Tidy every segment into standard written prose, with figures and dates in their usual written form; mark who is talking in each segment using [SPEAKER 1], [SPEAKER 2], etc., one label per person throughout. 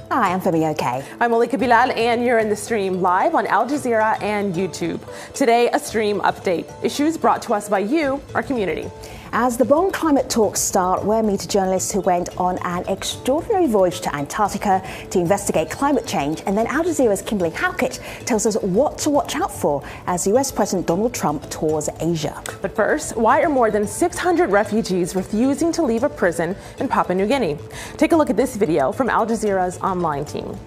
[SPEAKER 1] Hi, I'm Femi Okay.
[SPEAKER 2] I'm Malika Bilal, and you're in the stream live on Al Jazeera and YouTube. Today, a stream update. Issues brought to us by you, our community.
[SPEAKER 1] As the Bonn climate talks start, we're meeting journalists who went on an extraordinary voyage to Antarctica to investigate climate change. And then Al Jazeera's Kimberly Halkett tells us what to watch out for as US President Donald Trump tours Asia.
[SPEAKER 2] But first, why are more than 600 refugees refusing to leave a prison in Papua New Guinea? Take a look at this video from Al Jazeera's online team.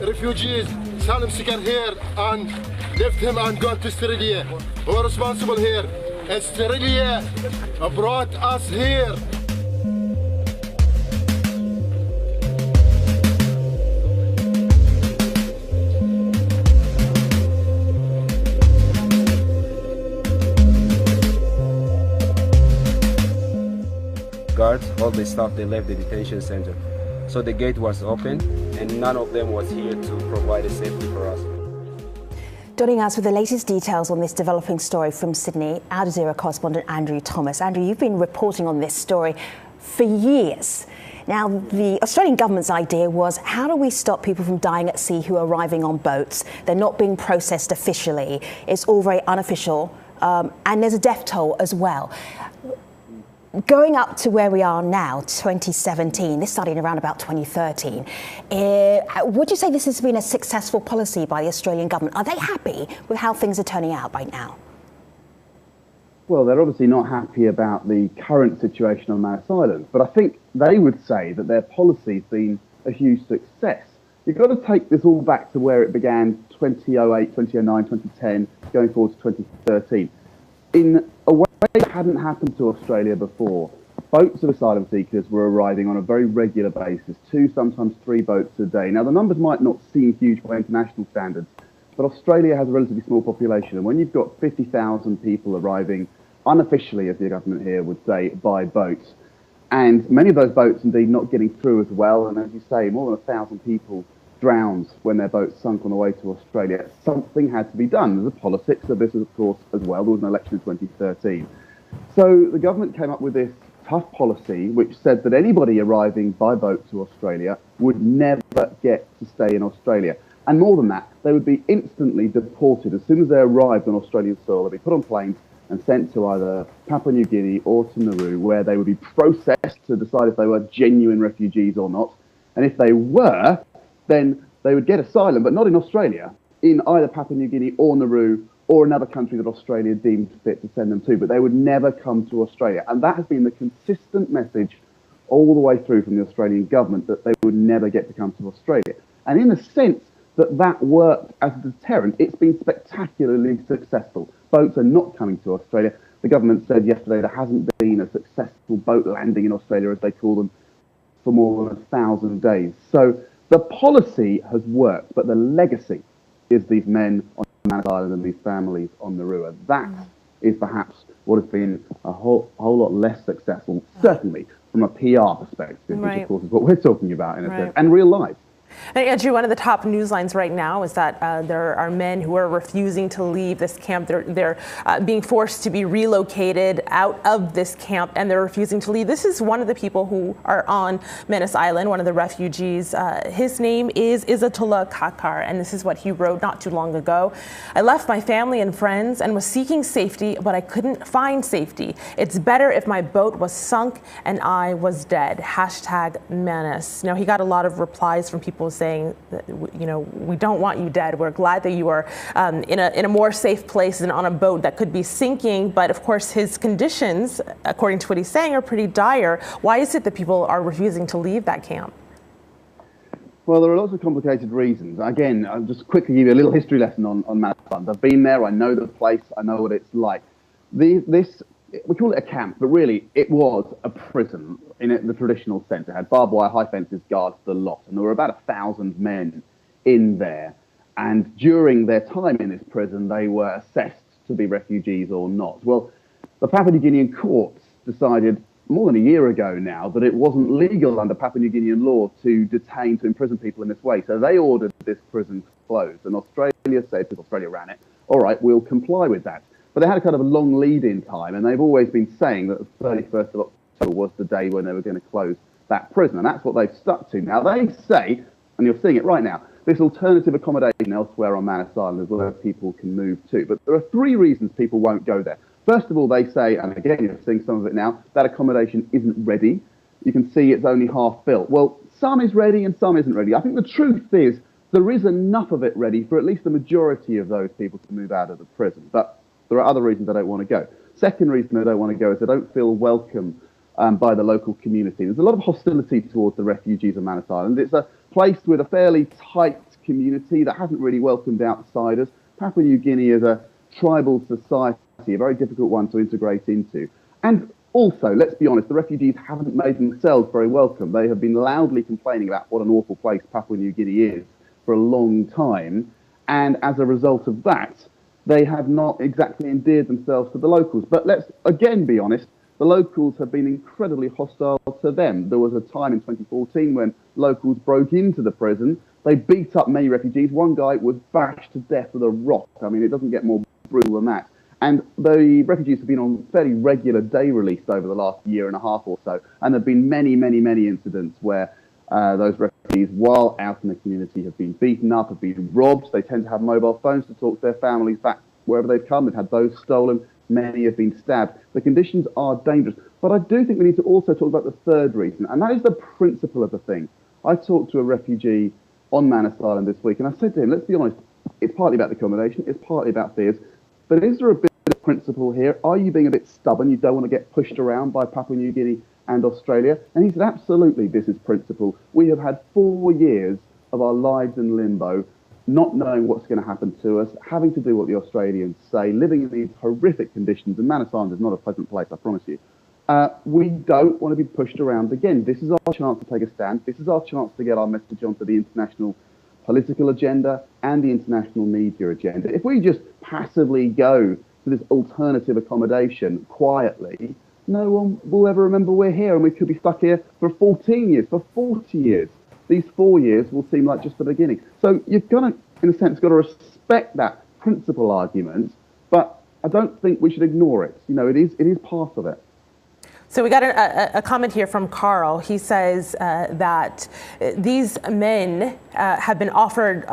[SPEAKER 3] Refugees, asylum seeker here and left him and gone to Australia. Who are responsible here? Australia brought us here.
[SPEAKER 4] Guards, all the staff, they left the detention center. So the gate was open and none of them was here to provide a safety for us.
[SPEAKER 1] Joining us with the latest details on this developing story from Sydney, Al Jazeera correspondent Andrew Thomas. Andrew, you've been reporting on this story for years. Now, the Australian government's idea was, how do we stop people from dying at sea who are arriving on boats? They're not being processed officially. It's all very unofficial. And there's a death toll as well. Going up to where we are now, 2017, this started around about 2013, would you say this has been a successful policy by the Australian government? Are they happy with how things are turning out right now?
[SPEAKER 5] Well, they're obviously not happy about the current situation on Manus Island, but I think they would say that their policy's been a huge success. You've got to take this all back to where it began, 2008, 2009, 2010, going forward to 2013. In a way that hadn't happened to Australia before, boats of asylum seekers were arriving on a very regular basis, 2, sometimes 3 boats a day. Now, the numbers might not seem huge by international standards, but Australia has a relatively small population, and when you've got 50,000 people arriving unofficially, as the government here would say, by boats, and many of those boats indeed not getting through as well, and as you say, more than 1,000 people drowned when their boat sunk on the way to Australia. Something had to be done. There's a politics of this, of course, as well. There was an election in 2013. So the government came up with this tough policy which said that anybody arriving by boat to Australia would never get to stay in Australia. And more than that, they would be instantly deported. As soon as they arrived on Australian soil, they'd be put on planes and sent to either Papua New Guinea or to Nauru, where they would be processed to decide if they were genuine refugees or not. And if they were, then they would get asylum, but not in Australia, in either Papua New Guinea or Nauru or another country that Australia deemed fit to send them to, but they would never come to Australia. And that has been the consistent message all the way through from the Australian government, that they would never get to come to Australia. And in the sense that that worked as a deterrent, it's been spectacularly successful. Boats are not coming to Australia. The government said yesterday there hasn't been a successful boat landing in Australia, as they call them, for more than 1,000 days. So the policy has worked, but the legacy is these men on Manus Island and these families on Nauru. That is perhaps what has been a whole lot less successful, certainly from a PR perspective, which of course is what we're talking about in a sense, and real life.
[SPEAKER 2] And Andrew, one of the top news lines right now is that there are men who are refusing to leave this camp. They're being forced to be relocated out of this camp, and they're refusing to leave. This is one of the people who are on Manus Island, one of the refugees. His name is Izzatullah Kakar, and this is what he wrote not too long ago. I left my family and friends and was seeking safety, but I couldn't find safety. It's better if my boat was sunk and I was dead. Hashtag Manus. Now, he got a lot of replies from people saying that, you know, we don't want you dead. We're glad that you are in a more safe place than on a boat that could be sinking. But of course, his conditions, according to what he's saying, are pretty dire. Why is it that people are refusing to leave that camp?
[SPEAKER 5] Well, there are lots of complicated reasons. Again, I'll just quickly give you a little history lesson on Manus Island. I've been there. I know the place. I know what it's like. We call it a camp, but really it was a prison in the traditional sense. It had barbed wire, high fences, guards, the lot. And there were about 1,000 men in there. And during their time in this prison, they were assessed to be refugees or not. Well, the Papua New Guinean courts decided more than a year ago now that it wasn't legal under Papua New Guinean law to imprison people in this way. So they ordered this prison closed. And Australia said, because Australia ran it, all right, we'll comply with that. But they had a kind of a long lead-in time, and they've always been saying that the 31st of was the day when they were going to close that prison. And that's what they've stuck to. Now, they say, and you're seeing it right now, this alternative accommodation elsewhere on Manus Island is where people can move to. But there are 3 reasons people won't go there. First of all, they say, and again, you're seeing some of it now, that accommodation isn't ready. You can see it's only half built. Well, some is ready and some isn't ready. I think the truth is there is enough of it ready for at least the majority of those people to move out of the prison. But there are other reasons they don't want to go. Second reason they don't want to go is they don't feel welcome by the local community. There's a lot of hostility towards the refugees of Manus Island. It's a place with a fairly tight community that hasn't really welcomed outsiders. Papua New Guinea is a tribal society, a very difficult one to integrate into. And also, let's be honest, the refugees haven't made themselves very welcome. They have been loudly complaining about what an awful place Papua New Guinea is for a long time. And as a result of that, they have not exactly endeared themselves to the locals. But let's again be honest, the locals have been incredibly hostile to them. There was a time in 2014 when locals broke into the prison. They beat up many refugees. One guy was bashed to death with a rock. I mean, it doesn't get more brutal than that. And the refugees have been on fairly regular day release over the last year and a half or so. And there have been many, many, many incidents where those refugees, while out in the community, have been beaten up, have been robbed. They tend to have mobile phones to talk to their families back wherever they've come. They've had those stolen. Many have been stabbed. The conditions are dangerous. But I do think we need to also talk about the third reason, and that is the principle of the thing. I talked to a refugee on Manus Island this week, and I said to him, let's be honest, it's partly about the accommodation, it's partly about fears, but is there a bit of principle here? Are you being a bit stubborn? You don't want to get pushed around by Papua New Guinea and Australia? And he said, absolutely, this is principle. We have had 4 years of our lives in limbo, not knowing what's going to happen to us, having to do what the Australians say, living in these horrific conditions. And Manus Island is not a pleasant place, I promise you. We don't want to be pushed around again. This is our chance to take a stand. This is our chance to get our message onto the international political agenda and the international media agenda. If we just passively go to this alternative accommodation quietly, no one will ever remember we're here, and we could be stuck here for 14 years, for 40 years. These 4 years will seem like just the beginning. So you've got to, in a sense, got to respect that principle argument, but I don't think we should ignore it. You know, it is part of it.
[SPEAKER 2] So we got a comment here from Carl. He says that these men have been offered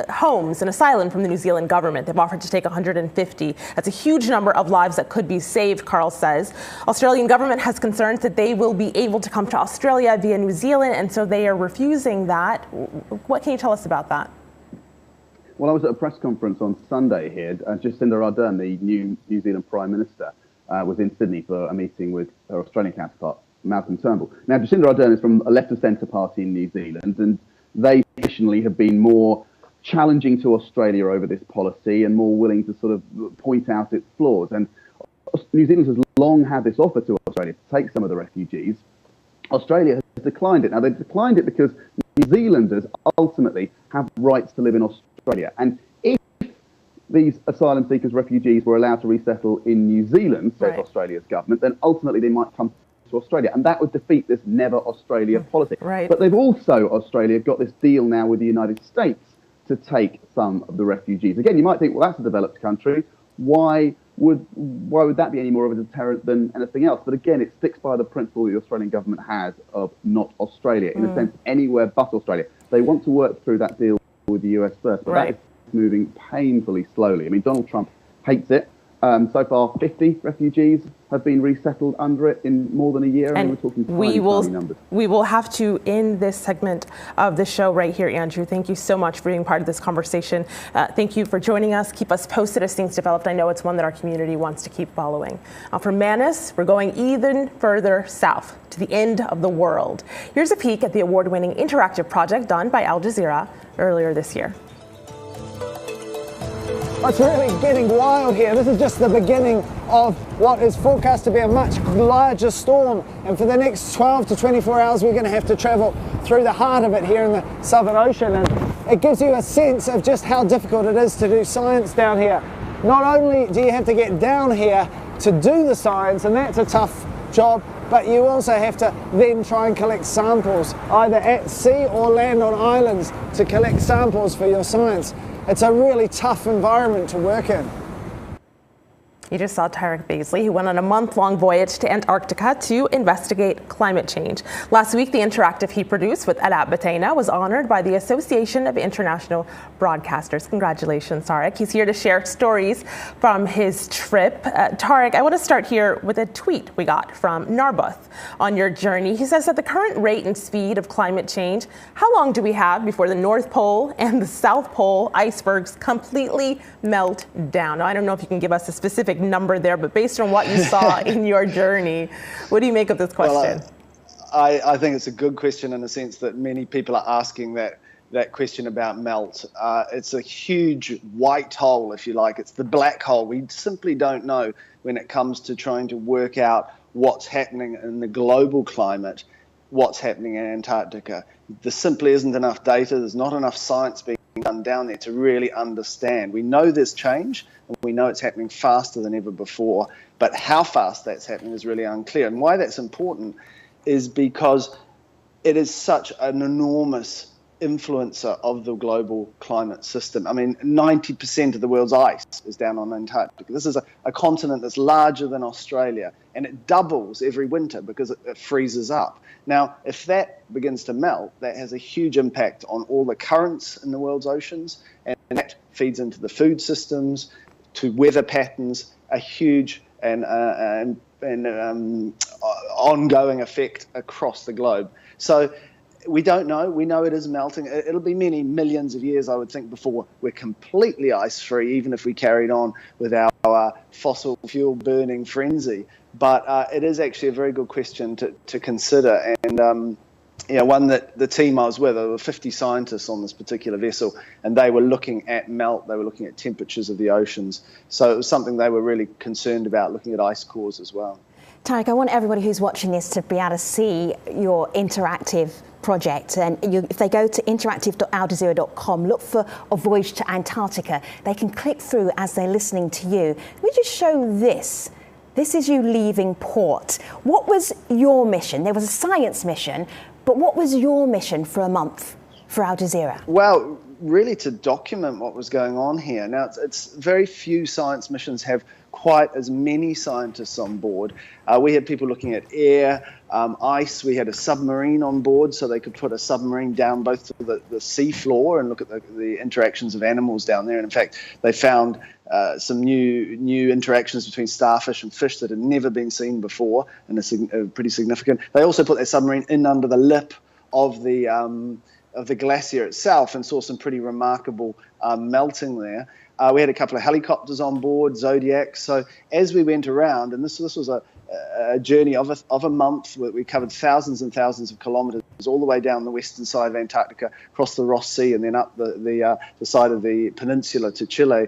[SPEAKER 2] homes and asylum from the New Zealand government. They've offered to take 150. That's a huge number of lives that could be saved, Carl says. Australian government has concerns that they will be able to come to Australia via New Zealand, and so they are refusing that. What can you tell us about that?
[SPEAKER 5] Well, I was at a press conference on Sunday here. Jacinda Ardern, the New Zealand Prime Minister, was in Sydney for a meeting with her Australian counterpart, Malcolm Turnbull. Now, Jacinda Ardern is from a left-of-centre party in New Zealand, and they traditionally have been more challenging to Australia over this policy and more willing to sort of point out its flaws. And New Zealand has long had this offer to Australia to take some of the refugees. Australia has declined it. Now, they've declined it because New Zealanders ultimately have rights to live in Australia. And if these asylum seekers, refugees, were allowed to resettle in New Zealand, says right. Australia's government, then ultimately they might come to Australia. And that would defeat this Never Australia policy. Right. But they've also, Australia, got this deal now with the United States to take some of the refugees. Again, you might think, well, that's a developed country. Why would that be any more of a deterrent than anything else? But again, it sticks by the principle the Australian government has of not Australia, in a sense, anywhere but Australia. They want to work through that deal with the US first, but that is moving painfully slowly. I mean, Donald Trump hates it. So far, 50 refugees have been resettled under it in more than a year, and we're talking tiny numbers. We
[SPEAKER 2] will have to end this segment of the show right here, Andrew. Thank you so much for being part of this conversation. Thank you for joining us. Keep us posted as things develop. I know it's one that our community wants to keep following. From Manus, we're going even further south to the end of the world. Here's a peek at the award-winning interactive project done by Al Jazeera earlier this year.
[SPEAKER 6] It's really getting wild here. This is just the beginning of what is forecast to be a much larger storm. And for the next 12 to 24 hours, we're going to have to travel through the heart of it here in the Southern Ocean. And it gives you a sense of just how difficult it is to do science down here. Not only do you have to get down here to do the science, and that's a tough job, but you also have to then try and collect samples, either at sea or land on islands, to collect samples for your science. It's a really tough environment to work in.
[SPEAKER 2] You just saw Tarek Baisley, who went on a month-long voyage to Antarctica to investigate climate change. Last week, the interactive he produced with Alaa Batena was honored by the Association of International Broadcasters. Congratulations, Tarek. He's here to share stories from his trip. Tarek, I want to start here with a tweet we got from Narbuth on your journey. He says, at the current rate and speed of climate change, how long do we have before the North Pole and the South Pole icebergs completely melt down? Now, I don't know if you can give us a specific number there, but based on what you saw in your journey, what do you make of this question?
[SPEAKER 7] Well, I think it's a good question in the sense that many people are asking that question about melt. It's a huge white hole, if you like. It's the black hole. We simply don't know when it comes to trying to work out what's happening in the global climate, what's happening in Antarctica. There simply isn't enough data. There's not enough science being done down there to really understand. We know there's change, and we know it's happening faster than ever before, but how fast that's happening is really unclear. And why that's important is because it is such an enormous influencer of the global climate system. I mean, 90% of the world's ice is down on Antarctica. This is a continent that's larger than Australia, and it doubles every winter because it freezes up. Now, if that begins to melt, that has a huge impact on all the currents in the world's oceans, and that feeds into the food systems, to weather patterns, a huge and ongoing effect across the globe. So we don't know. We know it is melting. It'll be many millions of years, I would think, before we're completely ice-free, even if we carried on with our fossil fuel burning frenzy. But it is actually a very good question to consider, and one that the team I was with, there were 50 scientists on this particular vessel, and they were looking at melt, they were looking at temperatures of the oceans. So it was something they were really concerned about, looking at ice cores as well.
[SPEAKER 1] Tarek, I want everybody who's watching this to be able to see your interactive project. And if they go to interactive.aljazeera.com, look for A Voyage to Antarctica. They can click through as they're listening to you. Let me just show this. This is you leaving port. What was your mission? There was a science mission, but what was your mission for a month for Al Jazeera?
[SPEAKER 7] Well, really to document what was going on here. Now, it's very few science missions have quite as many scientists on board. We had people looking at air, ice. We had a submarine on board, so they could put a submarine down both to the sea floor and look at the interactions of animals down there. And in fact, they found some new interactions between starfish and fish that had never been seen before, and are pretty significant. They also put their submarine in under the lip of the glacier itself and saw some pretty remarkable melting there. We had a couple of helicopters on board, Zodiacs. So as we went around, and this was a journey of a month, where we covered thousands and thousands of kilometres all the way down the western side of Antarctica, across the Ross Sea, and then up the side of the peninsula to Chile.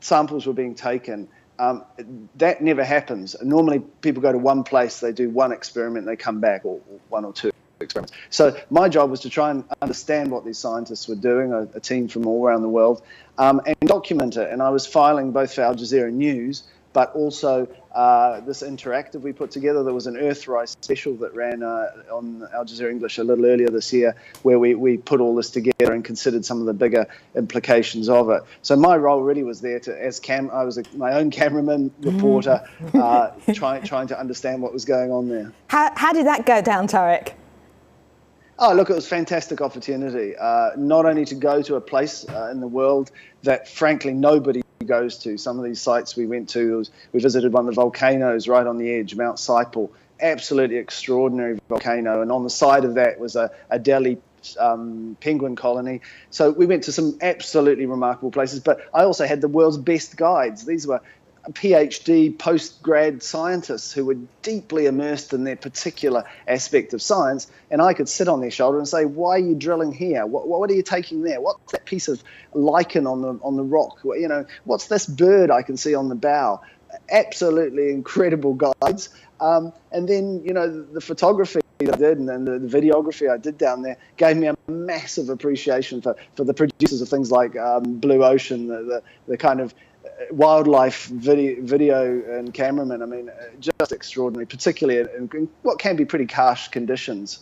[SPEAKER 7] Samples were being taken. That never happens. Normally people go to one place, they do one experiment, they come back, or one or two experiments. So my job was to try and understand what these scientists were doing, a team from all around the world, and document it. And I was filing both for Al Jazeera News, but also this interactive we put together. There was an Earthrise special that ran on Al Jazeera English a little earlier this year, where we put all this together and considered some of the bigger implications of it. So my role really was there I was my own cameraman, reporter, trying to understand what was going on there.
[SPEAKER 1] How did that go down, Tarek?
[SPEAKER 7] Oh, look, it was a fantastic opportunity, not only to go to a place in the world that, frankly, nobody goes to. Some of these sites we went to, we visited one of the volcanoes right on the edge, Mount Saipal, absolutely extraordinary volcano, and on the side of that was a Delhi penguin colony. So we went to some absolutely remarkable places, but I also had the world's best guides. These were PhD post-grad scientists who were deeply immersed in their particular aspect of science, and I could sit on their shoulder and say, why are you drilling here? What are you taking there? What's that piece of lichen on the rock? You know, what's this bird I can see on the bow? Absolutely incredible guides. And then, you know, the photography that I did and the videography I did down there gave me a massive appreciation for the producers of things like Blue Ocean, the kind of wildlife video and cameramen. I mean, just extraordinary, particularly in what can be pretty harsh conditions.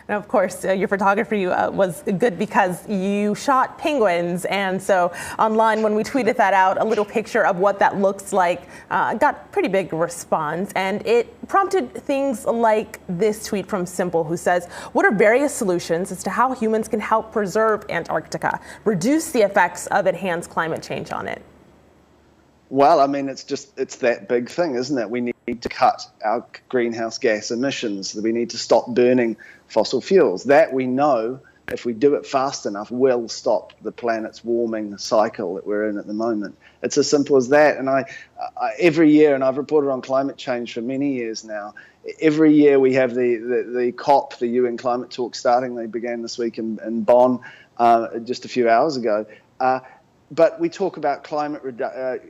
[SPEAKER 2] And of course, your photography was good because you shot penguins. And so online, when we tweeted that out, a little picture of what that looks like got pretty big response. And it prompted things like this tweet from Simple, who says, what are various solutions as to how humans can help preserve Antarctica, reduce the effects of enhanced climate change on it?
[SPEAKER 7] Well, I mean, it's that big thing, isn't it? We need to cut our greenhouse gas emissions. We need to stop burning fossil fuels. That we know, if we do it fast enough, will stop the planet's warming cycle that we're in at the moment. It's as simple as that. And I every year, and I've reported on climate change for many years now, every year we have the COP, the UN climate talk starting. They began this week in Bonn just a few hours ago. But we talk about climate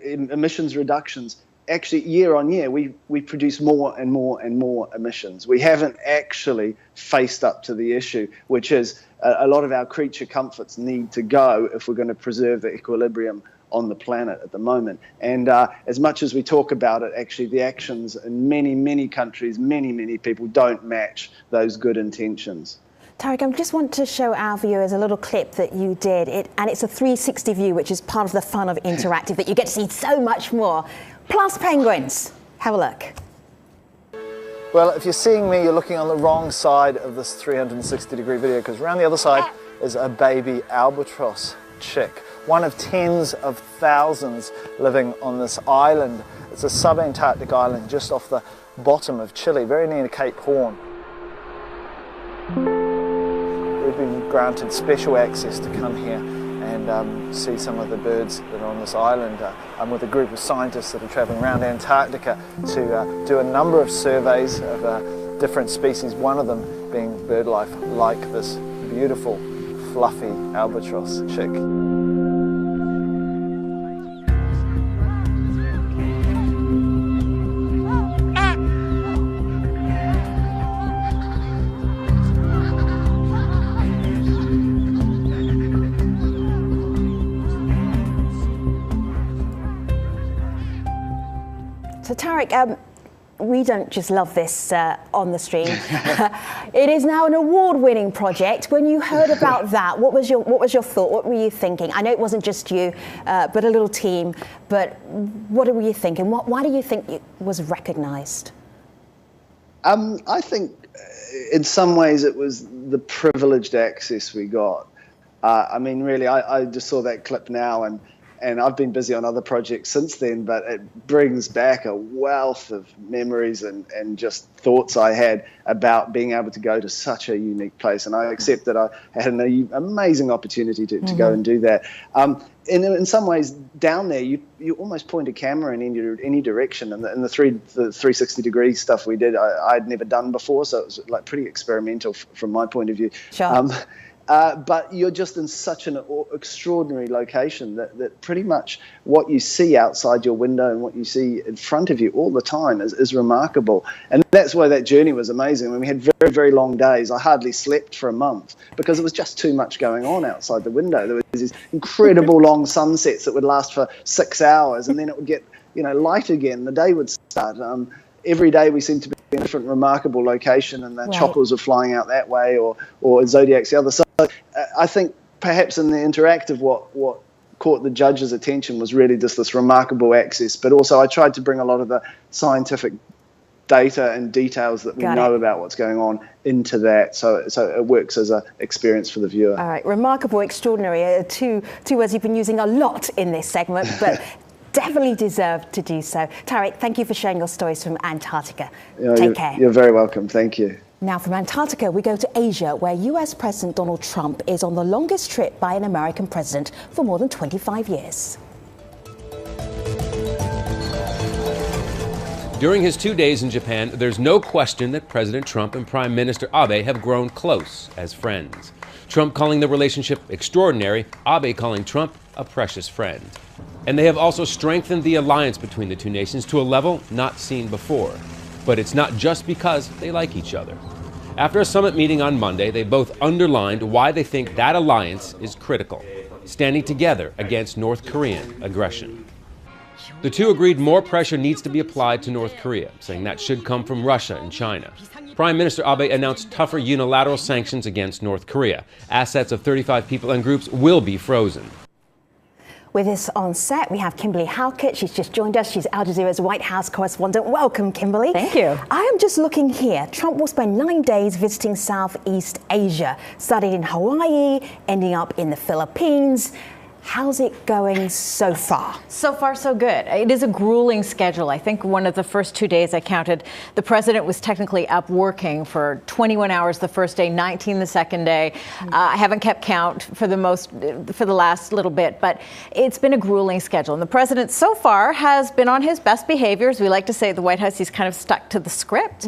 [SPEAKER 7] emissions reductions. Actually, year on year, we produce more and more and more emissions. We haven't actually faced up to the issue, which is a lot of our creature comforts need to go if we're going to preserve the equilibrium on the planet at the moment. And as much as we talk about it, actually the actions in many, many countries, many people don't match those good intentions.
[SPEAKER 1] Tariq, I just want to show our viewers a little clip that you did, and it's a 360 view, which is part of the fun of interactive, that you get to see so much more, plus penguins. Have a look.
[SPEAKER 6] Well, if you're seeing me, you're looking on the wrong side of this 360-degree video, because around the other side is a baby albatross chick, one of tens of thousands living on this island. It's a sub-Antarctic island just off the bottom of Chile, very near to Cape Horn. We've been granted special access to come here and see some of the birds that are on this island. I'm with a group of scientists that are travelling around Antarctica to do a number of surveys of different species, one of them being bird life like this beautiful, fluffy albatross chick.
[SPEAKER 1] So Tariq, we don't just love this on the stream. It is now an award-winning project. When you heard about that, what was your thought? What were you thinking? I know it wasn't just you, but a little team. But what were you thinking? Why do you think it was recognised?
[SPEAKER 7] I think in some ways it was the privileged access we got. I mean, really, I just saw that clip now, and I've been busy on other projects since then, but it brings back a wealth of memories and just thoughts I had about being able to go to such a unique place. And I accept that I had an amazing opportunity to go and do that. In some ways, down there, you almost point a camera in any direction. And the 360-degree stuff we did, I'd never done before, so it was like pretty experimental from my point of view.
[SPEAKER 1] Sure.
[SPEAKER 7] But you're just in such an extraordinary location that pretty much what you see outside your window and what you see in front of you all the time is remarkable. And that's why that journey was amazing. I mean, we had very, very long days. I hardly slept for a month because there was just too much going on outside the window. There was these incredible long sunsets that would last for 6 hours, and then it would get light again. The day would start. Every day we seemed to be in a different remarkable location, and the choppers were flying out that way, or Zodiac's the other side. I think perhaps in the interactive, what caught the judge's attention was really just this remarkable access, but also I tried to bring a lot of the scientific data and details that we know about what's going on into that, so it works as an experience for the viewer. All
[SPEAKER 1] right, remarkable, extraordinary, two words you've been using a lot in this segment, but definitely deserve to do so. Tariq, thank you for sharing your stories from Antarctica. Take care.
[SPEAKER 7] You're very welcome. Thank you.
[SPEAKER 1] Now from Antarctica, we go to Asia, where US President Donald Trump is on the longest trip by an American president for more than 25 years.
[SPEAKER 8] During his 2 days in Japan, there's no question that President Trump and Prime Minister Abe have grown close as friends. Trump calling the relationship extraordinary, Abe calling Trump a precious friend. And they have also strengthened the alliance between the two nations to a level not seen before. But it's not just because they like each other. After a summit meeting on Monday, they both underlined why they think that alliance is critical, standing together against North Korean aggression. The two agreed more pressure needs to be applied to North Korea, saying that should come from Russia and China. Prime Minister Abe announced tougher unilateral sanctions against North Korea. Assets of 35 people and groups will be frozen.
[SPEAKER 1] With us on set, we have Kimberly Halkett. She's just joined us. She's Al Jazeera's White House correspondent. Welcome, Kimberly.
[SPEAKER 9] Thank you.
[SPEAKER 1] I am just looking here. Trump will spend 9 days visiting Southeast Asia, started in Hawaii, ending up in the Philippines. How's it going so far?
[SPEAKER 9] So far, so good. It is a grueling schedule. I think one of the first 2 days I counted, the president was technically up working for 21 hours the first day, 19 the second day. I haven't kept count for the last little bit, but it's been a grueling schedule. And the president so far has been on his best behaviors. We like to say at the White House, he's kind of stuck to the script.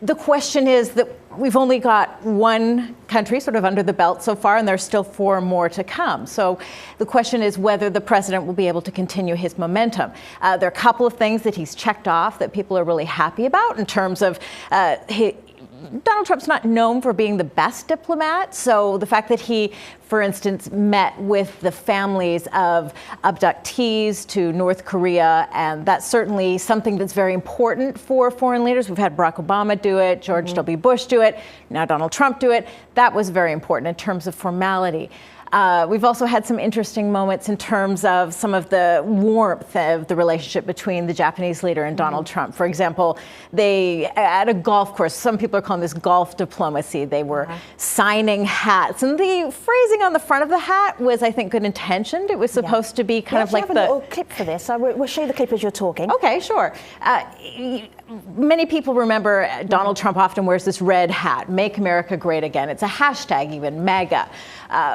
[SPEAKER 9] The question is that we've only got one country sort of under the belt so far, and there's still 4 more to come. So the question is whether the president will be able to continue his momentum. There are a couple of things that he's checked off that people are really happy about in terms of Donald Trump's not known for being the best diplomat. So the fact that he, for instance, met with the families of abductees to North Korea, and that's certainly something that's very important for foreign leaders. We've had Barack Obama do it, George W. Bush do it, now Donald Trump do it. That was very important in terms of formality. We've also had some interesting moments in terms of some of the warmth of the relationship between the Japanese leader and Donald Trump. For example, they, at a golf course, some people are calling this golf diplomacy. They were signing hats, and the phrasing on the front of the hat was, I think, good intentioned. It was supposed to be kind of like
[SPEAKER 1] a little clip for this. We'll show you the clip as you're talking.
[SPEAKER 9] Okay, sure. Many people remember Donald Trump often wears this red hat, Make America Great Again. It's a hashtag even, MAGA.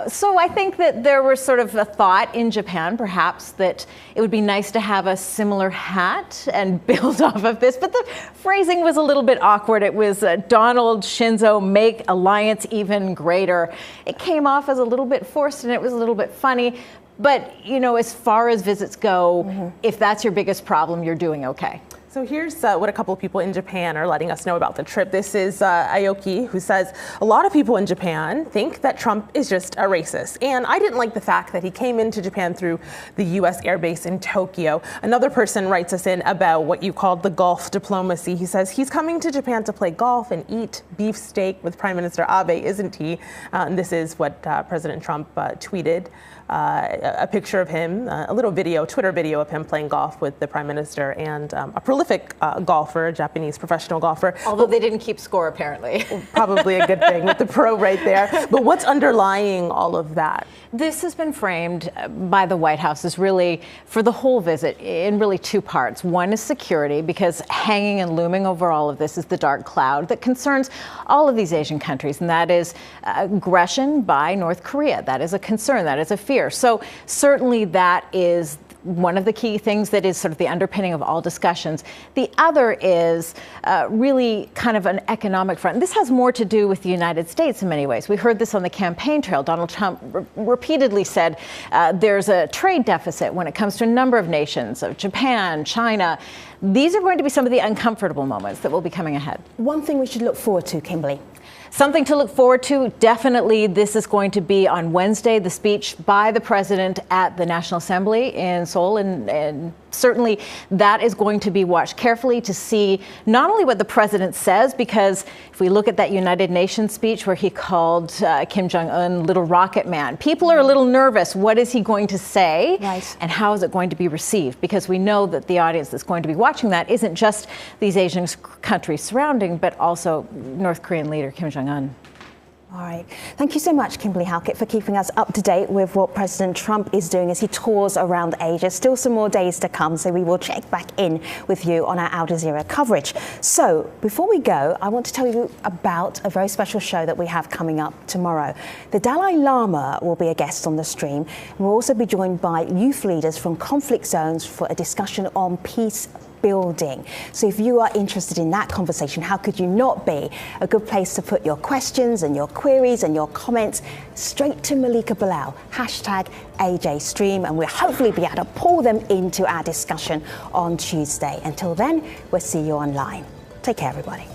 [SPEAKER 9] So I think that there was sort of a thought in Japan, perhaps, that it would be nice to have a similar hat and build off of this. But the phrasing was a little bit awkward. It was Donald, Shinzo, make alliance even greater. It came off as a little bit forced, and it was a little bit funny. But, you know, as far as visits go, if that's your biggest problem, you're doing okay.
[SPEAKER 2] So here's what a couple of people in Japan are letting us know about the trip. This is Aoki, who says, a lot of people in Japan think that Trump is just a racist. And I didn't like the fact that he came into Japan through the U.S. airbase in Tokyo. Another person writes us in about what you called the golf diplomacy. He says he's coming to Japan to play golf and eat beefsteak with Prime Minister Abe, isn't he? And this is what President Trump tweeted. A picture of him, a little video, Twitter video of him playing golf with the Prime Minister and a prolific golfer, a Japanese professional golfer.
[SPEAKER 9] Although they didn't keep score, apparently.
[SPEAKER 2] Probably a good thing with the pro right there. But what's underlying all of that?
[SPEAKER 9] This has been framed by the White House as really, for the whole visit, in really 2 parts. One is security, because hanging and looming over all of this is the dark cloud that concerns all of these Asian countries, and that is aggression by North Korea. That is a concern. That is a fear. So certainly that is one of the key things that is sort of the underpinning of all discussions. The other is really kind of an economic front. This has more to do with the United States in many ways. We heard this on the campaign trail. Donald Trump repeatedly said there's a trade deficit when it comes to a number of nations, of Japan, China. These are going to be some of the uncomfortable moments that will be coming ahead.
[SPEAKER 1] One thing we should look forward to, Kimberly.
[SPEAKER 9] Something to look forward to. Definitely, this is going to be on Wednesday, the speech by the president at the National Assembly in Seoul. And certainly that is going to be watched carefully to see not only what the president says, because if we look at that United Nations speech where he called Kim Jong-un little rocket man, people are a little nervous. What is he going to say?
[SPEAKER 1] Right.
[SPEAKER 9] And how is it going to be received? Because we know that the audience that's going to be watching that isn't just these Asian countries surrounding, but also North Korean leader Kim Jong-un.
[SPEAKER 1] All right. Thank you so much, Kimberly Halkett, for keeping us up to date with what President Trump is doing as he tours around Asia. Still some more days to come, so we will check back in with you on our Al Jazeera coverage. So before we go, I want to tell you about a very special show that we have coming up tomorrow. The Dalai Lama will be a guest on the stream, and we'll also be joined by youth leaders from conflict zones for a discussion on peace building. So if you are interested in that conversation, how could you not be? A good place to put your questions and your queries and your comments straight to Malika Bilal, #AJStream, and we'll hopefully be able to pull them into our discussion on Tuesday. Until then, we'll see you online. Take care, everybody.